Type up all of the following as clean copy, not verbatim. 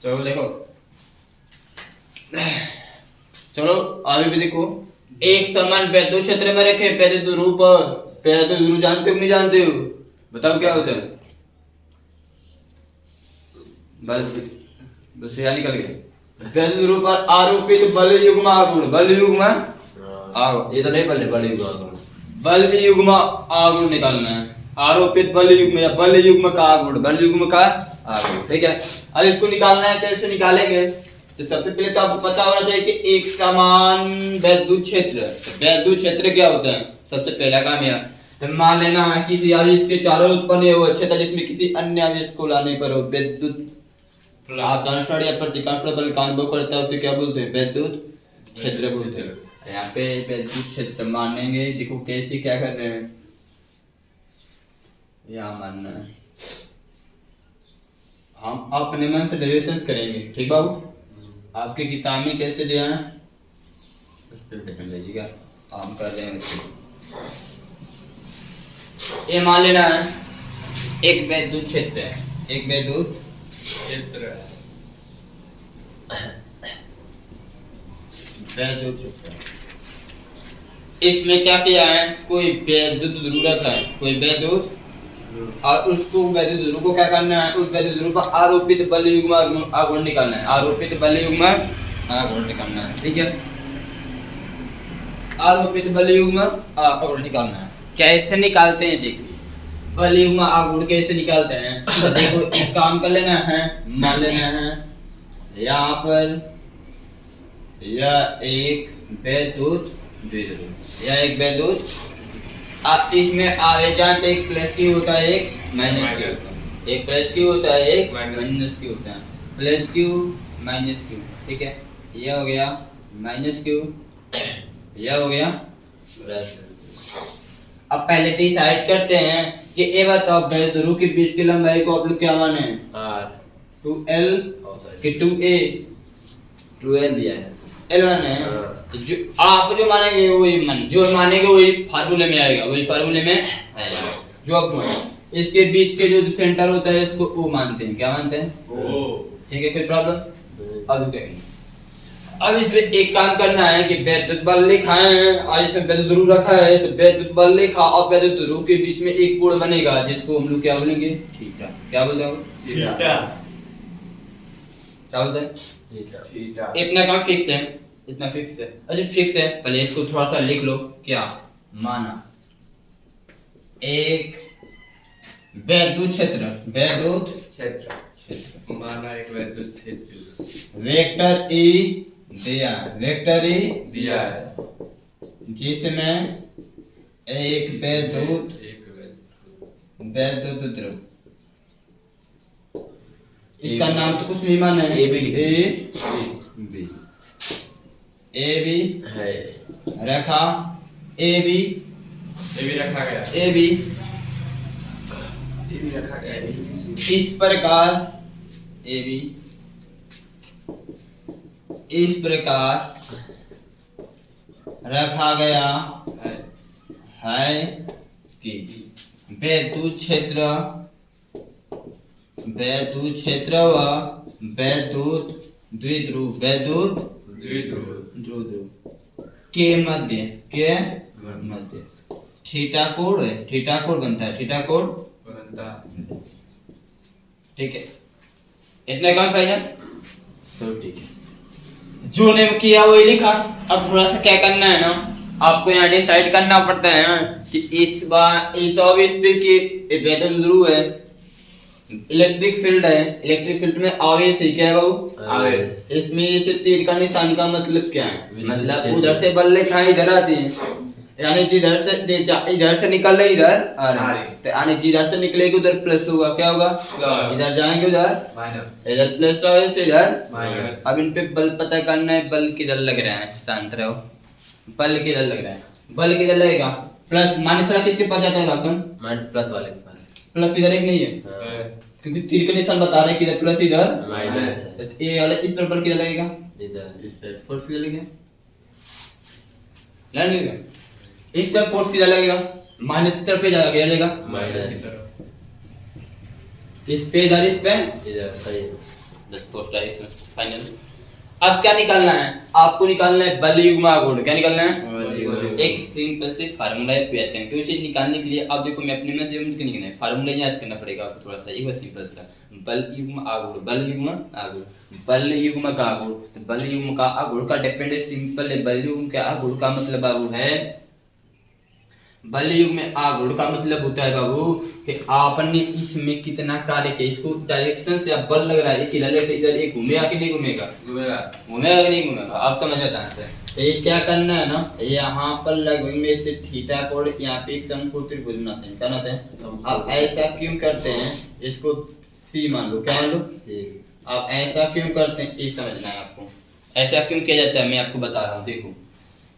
चलो देखो, चलो आगे भी देखो। एक समान वैद्युत क्षेत्र में रखे वैद्युत ध्रुव पर, वैद्युत ध्रुव जानते हो नहीं जानते हो? बताओ क्या होता है? बस बस यहाँ निकल गया। वैद्युत ध्रुव पर आरोपित बल युग्म आघूर्ण, बल युग्म आघूर्ण, ये तो नहीं पढ़ने बल युग्म, बल युग्म आघूर्ण निकालना है। आरोपित बल युग्म या बल युग्म का आघूर्ण, बल युग्म का आघूर्ण, ठीक है। अब इसको निकालना है, कैसे निकालेंगे? तो सबसे पहले तो आपको पता होना चाहिए कि एक समान वैद्युत क्षेत्र, वैद्युत क्षेत्र क्या होता है? सबसे पहला काम यह, तो मान लेना है किसी आवेश के चारों ओर उत्पन्न हुआ क्षेत्र जिसमें किसी अन्य आवेश को लाने पर हो विद्युत आकर्षण या प्रतिकर्षण बल का अनुभव करता है, उसे क्या बोलते हैं? वैद्युत क्षेत्र बोलते हैं। यहाँ पे वैद्युत क्षेत्र मानेंगे, देखो कैसे क्या कर रहे हैं, यहाँ मानना है। हम अपने मन से डेरिवेशंस करेंगे, ठीक बाबू? आपकी किताब में कैसे दिया है उस पर डिपेंड लीजिएगा, हम कर रहे हैं इसको। ये मान लेना है एक वैद्युत क्षेत्र है, एक वैद्युत क्षेत्र है, वैद्युत क्षेत्र है। इसमें क्या किया है? कोई वैद्युत ध्रुव रखा है, कोई वैद्युत, और उसको वैद्युत ध्रुव को क्या करना है? उस वैद्युत ध्रुव पर आरोपित बल युग्म आघूर्ण निकालना है, आरोपित बल युग्म आघूर्ण निकालना है, ठीक है। आरोपित बल युग्म आघूर्ण निकालना है। कैसे निकालते हैं देखिए, बल युग्म आघूर्ण कैसे निकालते हैं? तो देखो एक काम कर लेना है, मान लेना है यहाँ पर यह एक वैद्युत द्विध्रुव, यह एक वैद्युत, आप इसमें आवेशांत एक प्लस क्यू होता है, एक माइनस क्यू होता है, एक प्लस क्यू होता है, एक माइनस क्यू होता है, प्लस क्यू माइनस क्यू, ठीक है। यह हो गया माइनस क्यू, यह हो गया प्लस। अब पहले डिसाइड करते हैं कि ये बताओ वैद्युत ध्रुव के बीच की लंबाई को आप लोग क्या माने? आर 2l कि 2a? 2l दिया है, L1 है। जो आप जो मानेंगे वही जो मानेंगे वही फार्मूले में आएगा, वही फार्मूले में आएगा। जो आप इसके बीच के जो सेंटर होता है इसको O मानते हैं, क्या मानते हैं? O, ठीक है। कोई प्रॉब्लम? अब कहेंगे, अब इसमें एक काम करना है कि वैद्युत बल लिखा है और इसमें वैद्युत ध्रुव रखा है, तो वैद्युत बल लिखा और वैद्युत ध्रुव के बीच में एक कोण बनेगा जिसको हम लोग क्या बोलेंगे? थीटा। क्या बोलते हैं? थीटा। क्या बोलते हैं? थीटा। इतना काम फिक्स है, इतना फिक्स है। अच्छा फिक्स है, पहले इसको थोड़ा सा लिख लो। क्या माना? एक वैद्युत क्षेत्र, वैद्युत क्षेत्र माना एक वैद्युत क्षेत्र, वेक्टर ई दिया, वेक्टर ई दिया है, जिसमें एक वैद्युत ध्रुव, इसका नाम तो कुछ नहीं माना है, ए बी ए बी है, रखा, ए बी रखा गया, ए बी रखा गया, इस प्रकार ए बी इस प्रकार रखा गया है कि वैद्युत क्षेत्र व वैद्युत द्विध्रुव, वैद्युत द्विध्रुव के मध्य थीटा कोण है, थीटा कोण बनता है, थीटा कोण बनता है, ठीक है। इतना काम फाइनल, सब ठीक है। जो ने किया वही लिखा। अब थोड़ा सा क्या करना है ना, आपको यहाँ डिसाइड करना पड़ता है ना कि इस बार इस आवेश पे की वैद्युत ध्रुव है, इलेक्ट्रिक फील्ड है, इलेक्ट्रिक फील्ड में आवेश है, क्या है बाबू? आवेश। इसमें इस तीर का निशान का मतलब क्या है? मतलब उधर से बल लिखा इधर आती है, यानी जिधर से निकल रहे इधर आ रहे, तो यानी जिधर से निकलेगी उधर प्लस होगा, क्या होगा? इधर जाएंगे उधर माइनस, इधर प्लस होगा इधर माइनस। अब इन पे बल पता करना है, बल किधर लग रहा है, शांत रहो। बल किधर लग रहा है? बल किधर लगेगा? प्लस माइनस वाला किसके पास जाता है बातन? माइनस प्लस वाले के पास। प्लस इधर एक नहीं है, क्योंकि तीर का निशान बता रहे हैं किधर प्लस इधर माइनस है, तो ये वाला इस पर बल किधर लगेगा? इधर, इस पर फोर्स किधर लगेगा? लगेगा इस पर फोर्स किधर लगेगा? माइनस की तरफ पे जाएगा, माइनस की तरफ, इस पे इधर, इस पे इधर, सही। 10 पोस्ट डायरेक्शन फाइनल। अब क्या निकालना है, आपको निकालना है बल युग्म आघूर्ण। क्या निकालना है, एक सिंपल से फार्मूला याद करेंगे। क्यों चीज निकालने के लिए आप देखो मैं अपने में से निकालना है, फार्मूला याद करना पड़ेगा आपको थोड़ा सा, एक बार सिंपल सा बल युग्म आघूर्ण, बल युग्म आघूर्ण, बल युग्म का आघूर्ण। तो बल युग्म का आघूर्ण का डिपेंडेंस सिंपल है, बल युग्म के आघूर्ण का मतलब बाबू है, बल युग्म में आघूर्ण का मतलब होता है बाबू कि आपने इसमें कितना कार्य किया, इसको डायरेक्शन से अब बल लग रहा है, एक इधर लेके इधर, एक घूमेगा कि नहीं घूमेगा, घूमेगा कि नहीं घूमेगा, आप समझ आता है। तो ये क्या करना है ना, यहाँ पर लगभग में से थीटा कोण, यहाँ पे एक समकोण त्रिभुज बनाते हैं, क्या बनाते हैं। आप ऐसा क्यों करते हैं, इसको सी मान लो, क्या मान लो, आप ऐसा क्यों करते हैं ये समझना है आपको। ऐसा क्यों किया जाता है मैं आपको बता रहा हूँ, देखो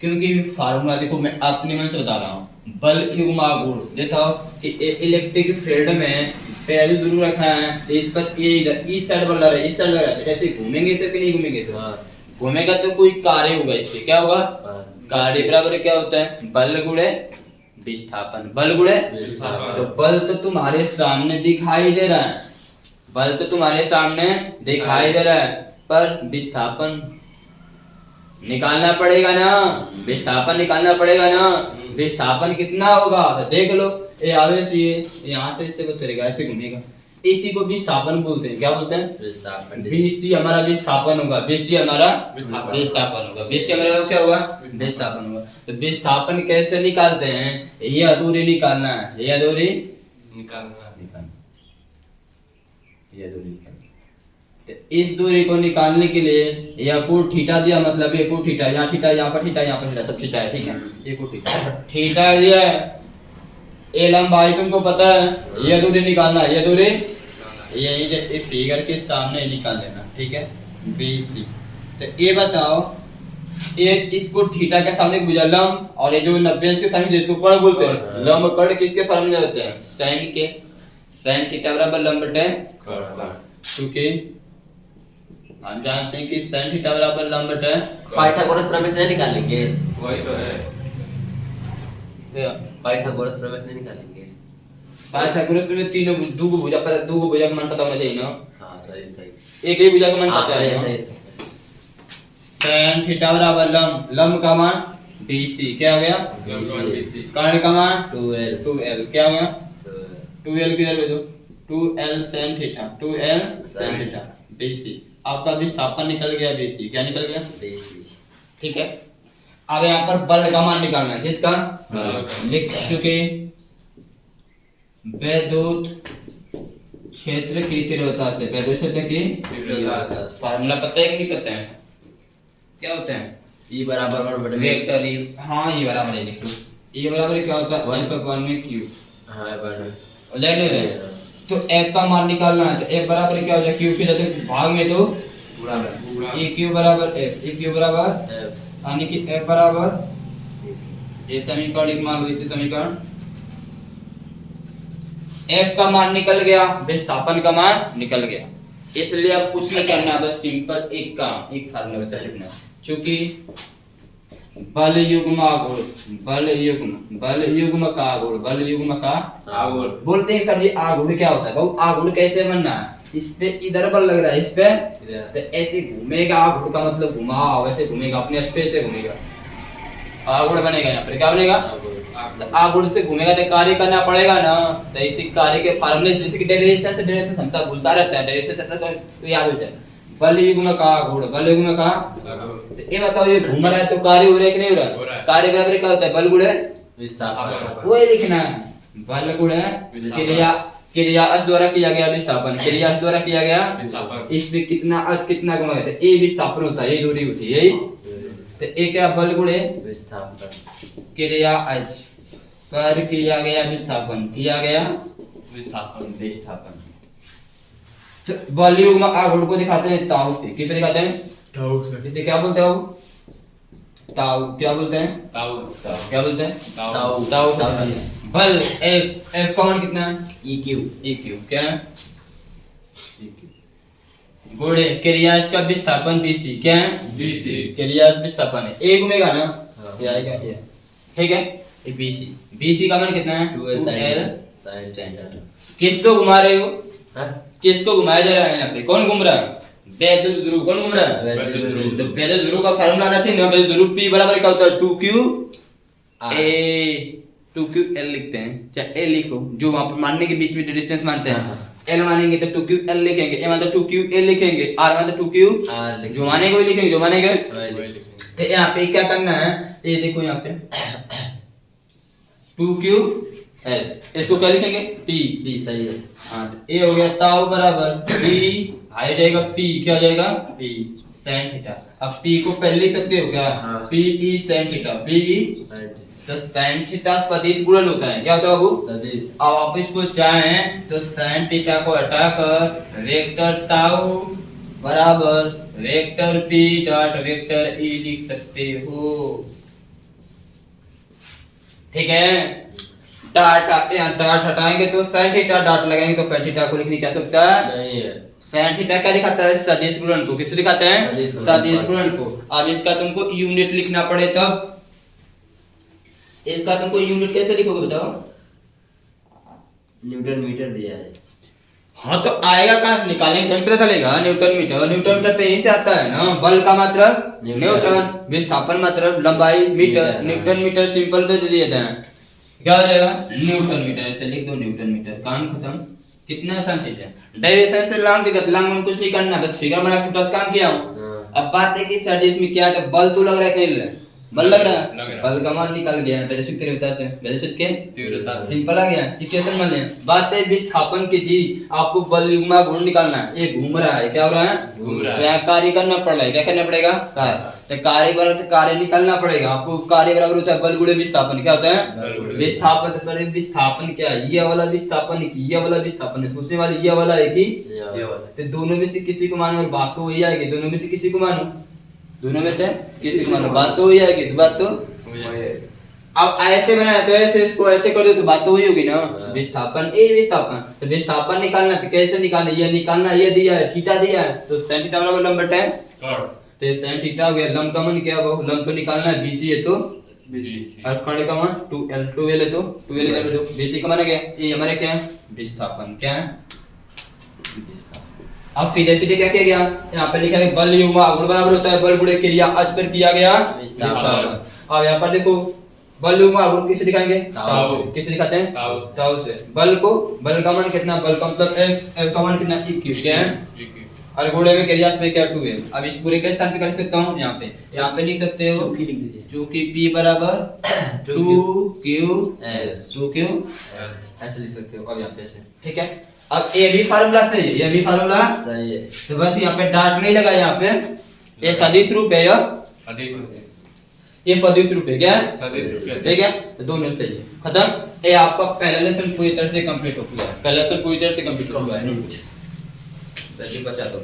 क्योंकि फार्मूला देखो मैं अपने मन से बता रहा हूँ। बल युग्म आघूर्ण देखो कि इलेक्ट्रिक फील्ड में पहले दूर रखा है, इस पर ये इस साइड बल रहा है, इस साइड लग रहा है, ऐसे घूमेंगे इसे कि नहीं घूमेंगे, तो घूमेगा तो कोई कार्य होगा, इससे क्या होगा, कार्य बराबर क्या होता है, बल गुणे विस्थापन, बल गुणे विस्थापन। तो बल तो तुम्हारे सामने दिखाई दे रहा है, बल तो तुम्हारे सामने दिखाई दे रहा है, पर विस्थापन निकालना पड़ेगा ना, विस्थापन निकालना पड़ेगा ना। विस्थापन कितना होगा तो देख लो, ये आवेश ये यहाँ से इससे गुजरेगा, ऐसे घूमेगा, इसी को विस्थापन बोलते हैं। क्या बोलते हैं, विस्थापन। BC हमारा विस्थापन होगा, BC हमारा विस्थापन होगा, BC हमारा क्या होगा, विस्थापन होगा। तो विस्थापन कैसे निकालते हैं, ये अधूरी निकालना है, ये अधूरी निकालना, ये अधूरी निकालना। तो इस दूरी को निकालने के लिए यह कोण थीटा दिया, मतलब ये कोण थीटा, यहाँ थीटा, यहाँ पर थीटा, यहाँ पर थीटा, सब थीटा है, ठीक है, ये कोण थीटा, थीटा दिया है, ये लंबाई तुमको पता है, ये दूरी निकालना है, ये दूरी यही फिगर के सामने निकाल देना, ठीक है, BC। तो ये बताओ, ये इसको थीटा के सामने गुजर लंब, और ये जो 90 के सामने जिसको कोण बोलते हैं, लंब कोण किसके फॉर्मूले होते हैं, sin के, sin थीटा बराबर लंब बटे कोण, क्योंकि हम जानते हैं कि sin थीटा बराबर लंब बटे पाइथागोरस प्रमेय से निकालेंगे, वही तो है, पाइथागोरस प्रमेय से निकालेंगे। पाइथागोरस में तीनों दो भुजा का मान पता होना चाहिए ना। हां सही सही, एक ही भुजा का मान पता है ना। sin थीटा बराबर लंब का मान BC, क्या हो गया, कर्ण का मान 2L, क्या हो गया, 2L किधर भेजो, 2L sin theta, 2L sin theta BC। आपका विस्थापन निकल गया BC, क्या निकल गया, BC, ठीक है। अब यहाँ पर बल का मान निकालना है, किसका, लिख चुके, वैद्युत क्षेत्र की तीव्रता से, वैद्युत क्षेत्र की फार्मूला पता है कि नहीं पता है, क्या होता है, E बराबर 1 बटे वेक्टर E, हाँ E बराबर है, लिख लो, E बराबर क्या होता है, 1/1 में Q, हां बराबर, और ले ले तो F का मान निकालना है, तो F बराबर क्या हो जाए, Q के जाते भाग में तो पूरा EQ बराबर F, EQ बराबर F, यानी कि F बराबर, ये समीकरण एक मान लो, इसी समीकरण F का मान निकल गया, विस्थापन का मान निकल गया, इसलिए अब कुछ नहीं करना, बस सिंपल एक काम, एक फार्मूला से लिखना, चूंकि बल युग्म आघूर्ण, बल युग्म का आघूर्ण, बल युग्म का आघूर्ण बोलते हैं सर, ये आघूर्ण क्या होता है बाबू, आघूर्ण कैसे बनना है, इस पे इधर बल लग रहा है, इस पे तो ऐसे घूमेगा, आघूर्ण का मतलब घुमाओ, वैसे घूमेगा, अपने स्पेस से घूमेगा, आघूर्ण बनेगा, यहाँ पर क्या बनेगा, तो आघूर्ण से घूमेगा तो कार्य करना पड़ेगा ना। तो इसी कार्य के फार्मूले से, इसकी डायरेक्शन हम सब भूलता रहता है, डायरेक्शन ऐसा तो याद हो जाए, बल युग्म का आघूर्ण, बल युग्म का, तो ये बताओ ये घूम रहा है तो कार्य हो रहा है कि नहीं हो रहा है, कार्य बराबर क्या होता है, बल गुणे विस्थापन, वो लिखना है, बल गुणे क्रिया H द्वारा किया गया विस्थापन, क्रिया H द्वारा किया गया विस्थापन, इसमें कितना H कितना गुणा है, ये विस्थापन होता है, ये दूरी होती है, यही तो एक क्या, बल गुणे विस्थापन, क्रिया H पर किया गया विस्थापन, किया गया विस्थापन। तो बल युग्म आघूर्ण को दिखाते हैं ताऊ से, किसे दिखाते हैं, ताऊ से, इसे क्या बोलते हो, ताऊ, क्या बोलते हैं, ताऊ, क्या बोलते हैं, ताऊ, ताऊ को दिखाते हैं। बल F का मान कितना है, EQ, क्या है, गुणे क्रिया का विस्थापन BC, क्या है, BC, क्रिया विस्थापन है, एक घूमेगा ना, ये आएगा ये, ठीक है, ये BC का मान कितना है, 2L sin थीटा। किसको घुमा रहे हो, किसको घुमाया जा रहा है, यहाँ पे कौन घूम रहा है, वैद्युत ध्रुव कौन घूम रहा है? वैद्युत ध्रुव। तो वैद्युत ध्रुव का फार्मूला आना चाहिए ना, वैद्युत ध्रुव P बराबर क्या होता है? 2q R। a 2ql लिखते हैं, चाहे a लिखो, जो वहां पर मानने के बीच में डिस्टेंस मानते हैं। हाँ। l मानेंगे तो 2ql लिखेंगे, a मतलब 2ql लिखेंगे, r मतलब 2q R लिखेंगे। जो मानेंगे वही लिखेंगे, जो मानेंगे। वही लिखेंगे। तो यहाँ पे क्या करना है, ये देखो यहाँ पे 2ql, इसको क्या लिखेंगे? p। P सही है। हाँ तो a हो गया ताऊ बराबर p, हाइट आएगा p, क्या हो जाएगा? p sin theta. अब p को पहले लिख सकते हो क्या? हाँ। p e sin theta, p e Right। तो sin थीटा सदिश गुणन होता है, क्या होता है बाबू? सदिश। अब आप इसको चाहें तो sin थीटा को हटाकर वेक्टर ताऊ बराबर vector p dot vector e लिख सकते हो। ठीक है, डाट यहाँ डाट हटाएंगे तो sin थीटा, डाट लगाएंगे तो sin थीटा को लिखने क्या सकता है? नहीं है। sin थीटा क्या दिखाता है? सदिश गुणन को। किसको दिखाते हैं? सदिश गुणन। सदिश गुणन को। अब इसका तुमको यूनिट लिखना पड़े तब, इसका तुमको यूनिट कैसे लिखोगे बताओ? न्यूटन मीटर दिया है। हाँ तो आएगा कहाँ से? निकालेंगे तो पता चलेगा। न्यूटन मीटर, न्यूटन मीटर तो यहीं से आता है ना। बल का मात्रक न्यूटन। न्यूटन, विस्थापन मात्रक लंबाई metre, metre. Newton metre simple तो दे दिए थे। क्या हो जाएगा? Newton metre. ऐसे लिख दो न्यूटन मीटर, काम खत्म। कितना आसान चीज है। डेरिवेशन से लांग दिक्कत, लांग में कुछ नहीं करना, बस फिगर बना के बस काम किया हूं। हाँ। अब बात है कि सर जी इसमें क्या है, तो बल तो लग रहा है कि नहीं लग रहा है? बल लग रहा है। लग रहा है। बल का मान निकल गया, वैसे तीव्रता से, वैसे के तीव्रता से। सिंपल आ गया। इक्वेशन मान लें। बात है विस्थापन की जी, आपको बल युग्मा गुण निकालना है। ये घूम रहा है, क्या हो रहा है? घूम रहा है। तो यहाँ कार्य करना पड़ रहा है, क्या करना पड़ेगा? कार्य। तो कार्य बराबर कार्य निकालना पड़ेगा आपको। कार्य बराबर होता है बल गुणे विस्थापन, क्या होता है? बल गुणे विस्थापन। तो सर विस्थापन क्या है? ये वाला विस्थापन, ये वाला विस्थापन है। सोचने वाली ये वाला है कि ये वाला। तो दोनों में से किसी को मानो, और बात तो वही आएगी। दोनों में से किसी को मानो, दोनों में से किसी को मानो, बात तो वही आएगी। तो बात तो अब ऐसे बनाया तो ऐसे, इसको ऐसे कर दो तो बात तो वही होगी ना। हाँ। विस्थापन ए विस्थापन, तो विस्थापन निकालना तो कैसे निकालना? ये निकालना, ये दिया है थीटा दिया है, तो sin थीटा बराबर लंब बटा है। तो ये sin थीटा हो गया। लंब का मान क्या है? लंब को निकालना है, BC है तो और खंड का मान 2L, 2L है तो 2L इधर दो। BC का मान क्या है? ये हमारे क्या है? विस्थापन। क्या है? अब सीधे सीधे क्या किया गया? यहाँ पे लिखा है बल युग्मा गुण बराबर होता है बल गुणे क्रिया अच पर किया गया विस्थापन। अब यहाँ पर देखो बल युग्मा गुण किसे दिखाएंगे? ताऊ। किसे दिखाते हैं? ताऊ से। ताऊ से। बल को, बल का मान कितना? बल का मतलब F, F का मान कितना? EQ। क्या है? और गुणे में क्रिया पे क्या 2 है। अब इस पूरे के स्थान पे क्या लिख सकता हूँ? यहाँ पे लिख सकते हो चौकी लिख दीजिए। जो कि P बराबर 2QL, 2Q ऐसे लिख सकते हो। अब यहाँ पे से, ठीक है। अब ये भी फार्मूला सही है, ये भी फार्मूला सही है। तो बस यहाँ पे डाट नहीं लगा। यहाँ पे ये सदिश रूप है, ये सदिश रूप है, क्या है? ठीक है, तो दोनों सही है। खत्म। ये आपका पहला लेसन पूरी तरह से कंप्लीट हो गया है। पहला लेसन पूरी तरह से कंप्लीट हो गया है। जल्दी बचा दो।